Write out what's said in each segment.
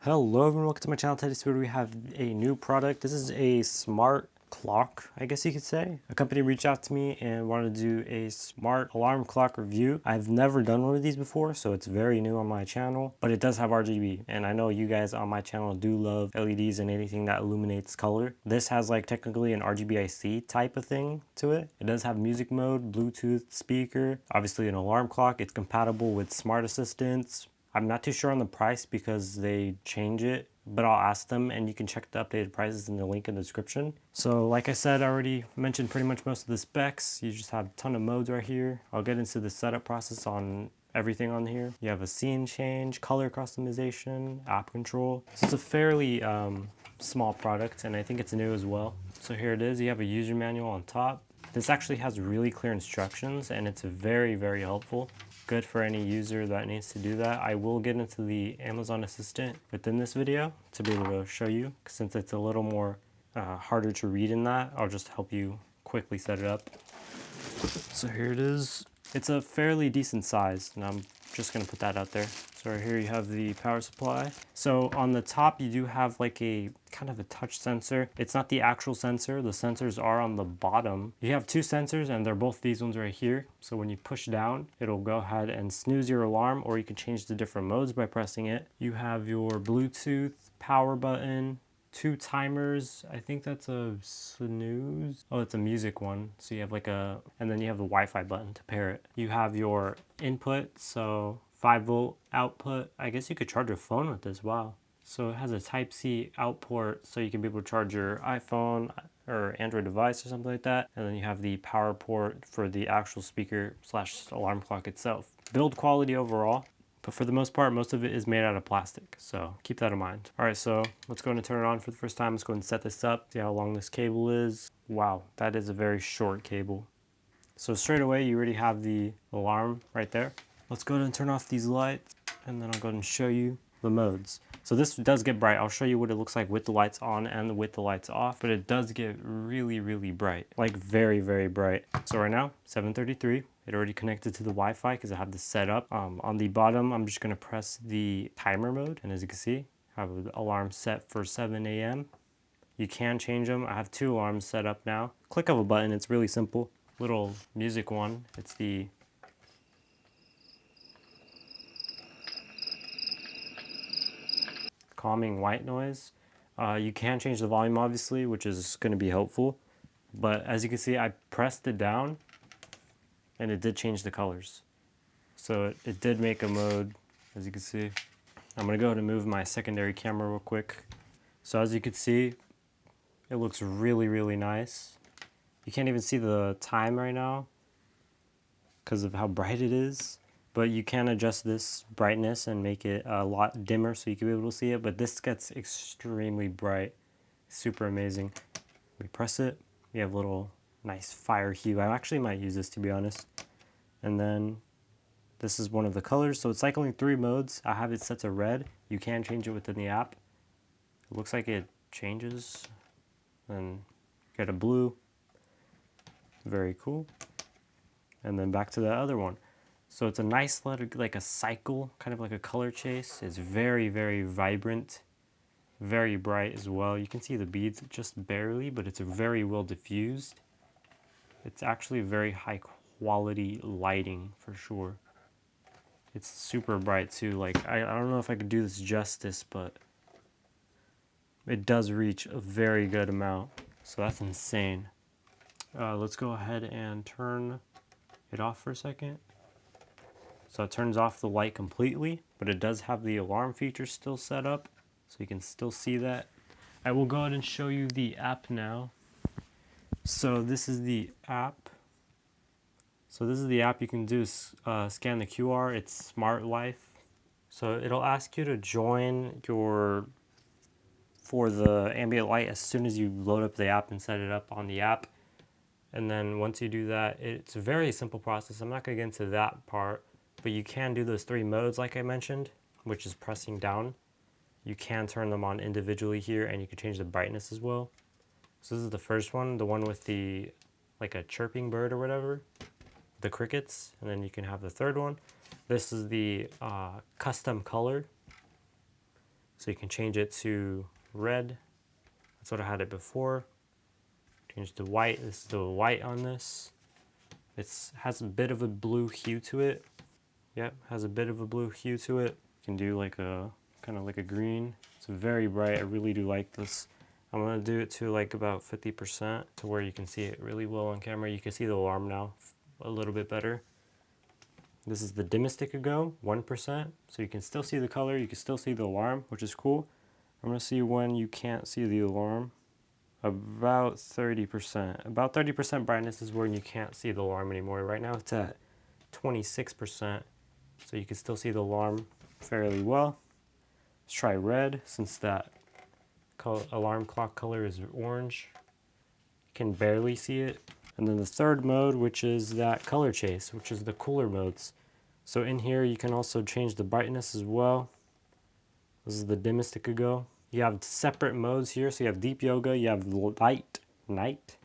Hello everyone, welcome to my channel. Today we have a new product. This is a smart clock, I guess you could say. A company reached out to me and wanted to do a smart alarm clock review. I've never done one of these before, so it's very new on my channel, but it does have RGB. And I know you guys on my channel do love LEDs and anything that illuminates color. This has like technically an RGB-IC type of thing to it. It does have music mode, Bluetooth speaker, obviously an alarm clock. It's compatible with smart assistants. I'm not too sure on the price because they change it, but I'll ask them and you can check the updated prices in the link in the description. So like I said, I already mentioned pretty much most of the specs. You just have a ton of modes right here. I'll get into the setup process on everything on here. You have a scene change, color customization, app control. So it's a fairly small product and I think it's new as well. So here it is. You have a user manual on top. This actually has really clear instructions and it's very, very helpful. Good for any user that needs to do that. I will get into the Amazon Assistant within this video to be able to show you, since it's a little more harder to read in that. I'll just help you quickly set it up. So here it is. It's a fairly decent size, and I'm just gonna put that out there. So right here you have the power supply. So on the top you do have like a kind of a touch sensor. It's not the actual sensor. The sensors are on the bottom. You have two sensors and they're both these ones right here. So when you push down, it'll go ahead and snooze your alarm, or you can change the different modes by pressing it. You have your Bluetooth power button, two timers. I think that's a snooze. Oh, it's a music one. So you have like a, and then you have the Wi-Fi button to pair it. You have your input, so 5-volt output. I guess you could charge your phone with this. Wow. So it has a Type-C out port, so you can be able to charge your iPhone or Android device or something like that. And then you have the power port for the actual speaker slash alarm clock itself. Build quality overall, but for the most part, most of it is made out of plastic. So keep that in mind. All right, so let's go and turn it on for the first time. Let's go and set this up, see how long this cable is. Wow, that is a very short cable. So straight away, you already have the alarm right there. Let's go ahead and turn off these lights, and then I'll go ahead and show you the modes. So this does get bright. I'll show you what it looks like with the lights on and with the lights off, but it does get really, really bright, like very, very bright. So right now, 7:33. It already connected to the Wi-Fi because I have this set up. On the bottom, I'm just gonna press the timer mode, and as you can see, I have an alarm set for 7 a.m. You can change them. I have two alarms set up now. Click of a button, it's really simple. Little music one, it's the calming white noise. You can change the volume obviously, which is going to be helpful, but as you can see, I pressed it down and it did change the colors. So it did make a mode, as you can see. I'm going to go ahead and move my secondary camera real quick. So as you can see, it looks really, really nice. You can't even see the time right now because of how bright it is. But you can adjust this brightness and make it a lot dimmer so you can be able to see it. But this gets extremely bright. Super amazing. We press it. We have a little nice fire hue. I actually might use this, to be honest. And then this is one of the colors. So it's cycling 3 modes. I have it set to red. You can change it within the app. It looks like it changes. Then get a blue. Very cool. And then back to the other one. So it's a nice like a cycle, kind of like a color chase. It's very, very vibrant, very bright as well. You can see the beads just barely, but it's very well diffused. It's actually very high quality lighting for sure. It's super bright too. Like I don't know if I could do this justice, but it does reach a very good amount. So that's insane. Let's go ahead and turn it off for a second. So it turns off the light completely, but it does have the alarm feature still set up, so you can still see that. I will go ahead and show you the app now. So this is the app. So this is the app you can do, scan the QR. It's Smart Life. So it'll ask you to join for the ambient light as soon as you load up the app and set it up on the app. And then once you do that, it's a very simple process. I'm not going to get into that part. But you can do those 3 modes like I mentioned, which is pressing down. You can turn them on individually here, and you can change the brightness as well. So this is the first one, the one with the, like a chirping bird or whatever, the crickets, and then you can have the third one. This is the custom color. So you can change it to red. That's what I had it before. Change to white. This is the white on this. It has a bit of a blue hue to it. Yep, has a bit of a blue hue to it. You can do like a kind of like a green. It's very bright. I really do like this. I'm gonna do it to like about 50% to where you can see it really well on camera. You can see the alarm now a little bit better. This is the dimmest it could go, 1%. So you can still see the color, you can still see the alarm, which is cool. I'm gonna see when you can't see the alarm. About 30%. About 30% brightness is when you can't see the alarm anymore. Right now it's at 26%, so you can still see the alarm fairly well. Let's try red, since that alarm clock color is orange. You can barely see it. And then the third mode, which is that color chase, which is the cooler modes. So in here you can also change the brightness as well. This is the dimmest it could go. You have separate modes here. So you have deep yoga, you have light night,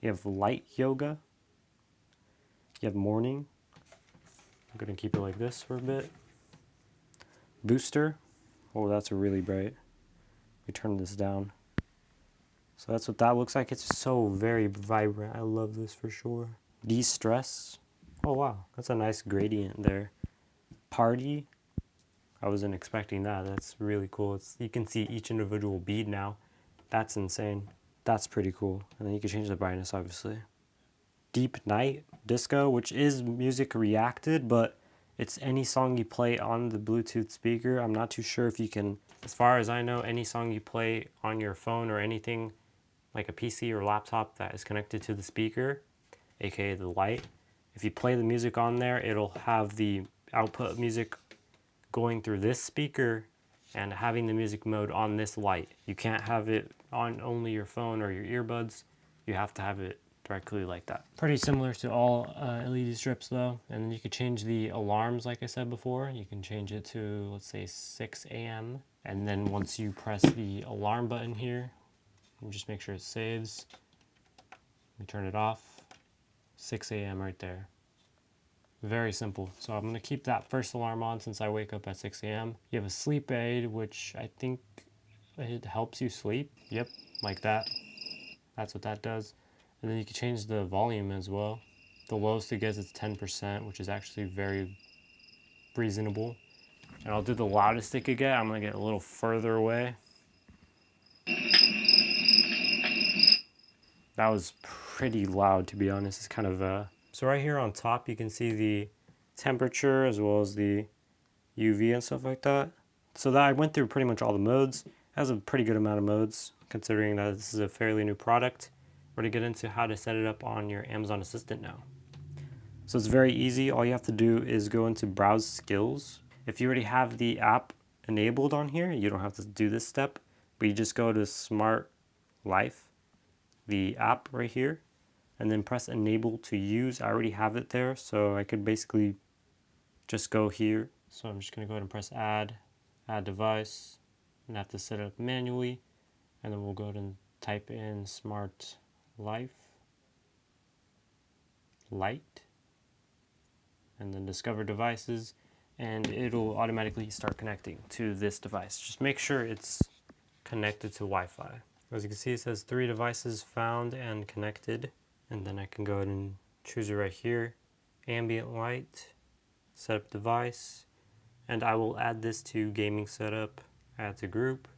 you have light yoga, you have morning. I'm gonna keep it like this for a bit. Booster. Oh, that's really bright. We turn this down. So that's what that looks like. It's so very vibrant. I love this for sure. De-stress. Oh wow, that's a nice gradient there. Party. I wasn't expecting that. That's really cool. You can see each individual bead now. That's insane. That's pretty cool. And then you can change the brightness, obviously. Deep night disco, which is music reacted, but it's any song you play on the Bluetooth speaker. I'm not too sure if you can, as far as I know, any song you play on your phone or anything like a PC or laptop that is connected to the speaker, aka the light. If you play the music on there, it'll have the output music going through this speaker and having the music mode on this light. You can't have it on only your phone or your earbuds. You have to have it directly like that. Pretty similar to all LED strips though. And then you can change the alarms like I said before. You can change it to, let's say 6 a.m. And then once you press the alarm button here, just make sure it saves. You turn it off. 6 a.m. right there. Very simple. So I'm going to keep that first alarm on since I wake up at 6 a.m. You have a sleep aid, which I think it helps you sleep. Yep, like that. That's what that does. And then you can change the volume as well. The lowest it gets is 10%, which is actually very reasonable. And I'll do the loudest it could get. I'm going to get a little further away. That was pretty loud, to be honest. It's kind of So right here on top, you can see the temperature as well as the UV and stuff like that. So that I went through pretty much all the modes. It has a pretty good amount of modes, considering that this is a fairly new product. We're going to get into how to set it up on your Amazon Assistant now. So it's very easy. All you have to do is go into Browse Skills. If you already have the app enabled on here, you don't have to do this step, but you just go to Smart Life, the app right here, and then press Enable to Use. I already have it there, so I could basically just go here. So I'm just going to go ahead and press Add Device, and have to set it up manually, and then we'll go ahead and type in Smart Light, and then Discover Devices, and it'll automatically start connecting to this device. Just make sure it's connected to Wi-Fi. As you can see, it says 3 devices found and connected, and then I can go ahead and choose it right here. Ambient Light, set up device, and I will add this to gaming setup, add to group,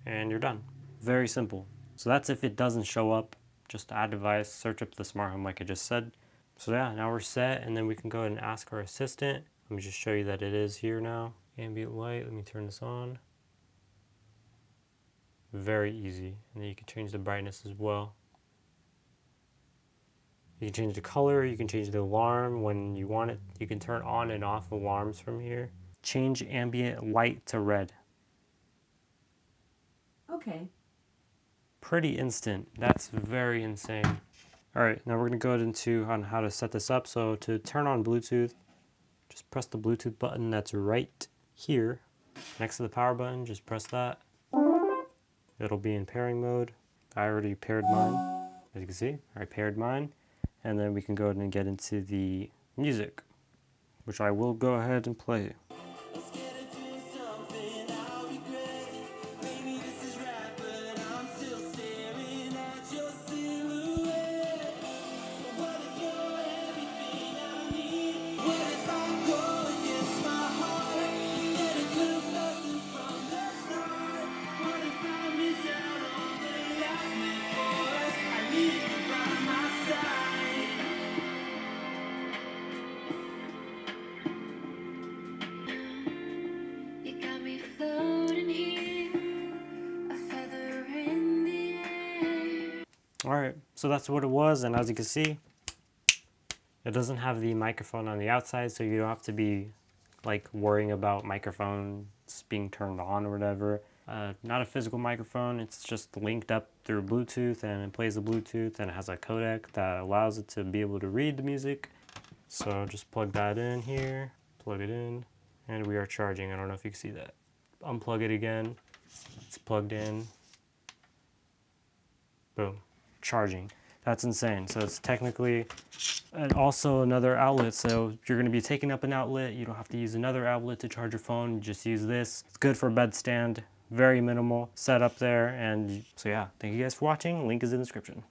and you're done. Very simple. So that's if it doesn't show up, just add device, search up the smart home like I just said. So yeah, now we're set, and then we can go ahead and ask our assistant. Let me just show you that it is here now. Ambient light, let me turn this on. Very easy. And then you can change the brightness as well. You can change the color, you can change the alarm when you want it. You can turn on and off alarms from here. Change ambient light to red. Okay. Pretty instant. That's very insane. All right, now we're gonna go into on how to set this up. So to turn on Bluetooth, just press the Bluetooth button that's right here next to the power button. Just press that. It'll be in pairing mode. I already paired mine, as you can see. I paired mine, and then we can go ahead and get into the music, which I will go ahead and play. All right, so that's what it was, and as you can see, it doesn't have the microphone on the outside, so you don't have to be like worrying about microphones being turned on or whatever. Not a physical microphone, it's just linked up through Bluetooth, and it plays the Bluetooth, and it has a codec that allows it to be able to read the music. So just plug that in here, plug it in, and we are charging. I don't know if you can see that. Unplug it again, it's plugged in. Boom, charging. That's insane. So it's technically also another outlet. So if you're going to be taking up an outlet, you don't have to use another outlet to charge your phone. You just use this. It's good for a bed stand. Very minimal setup there. And so yeah, thank you guys for watching. Link is in the description.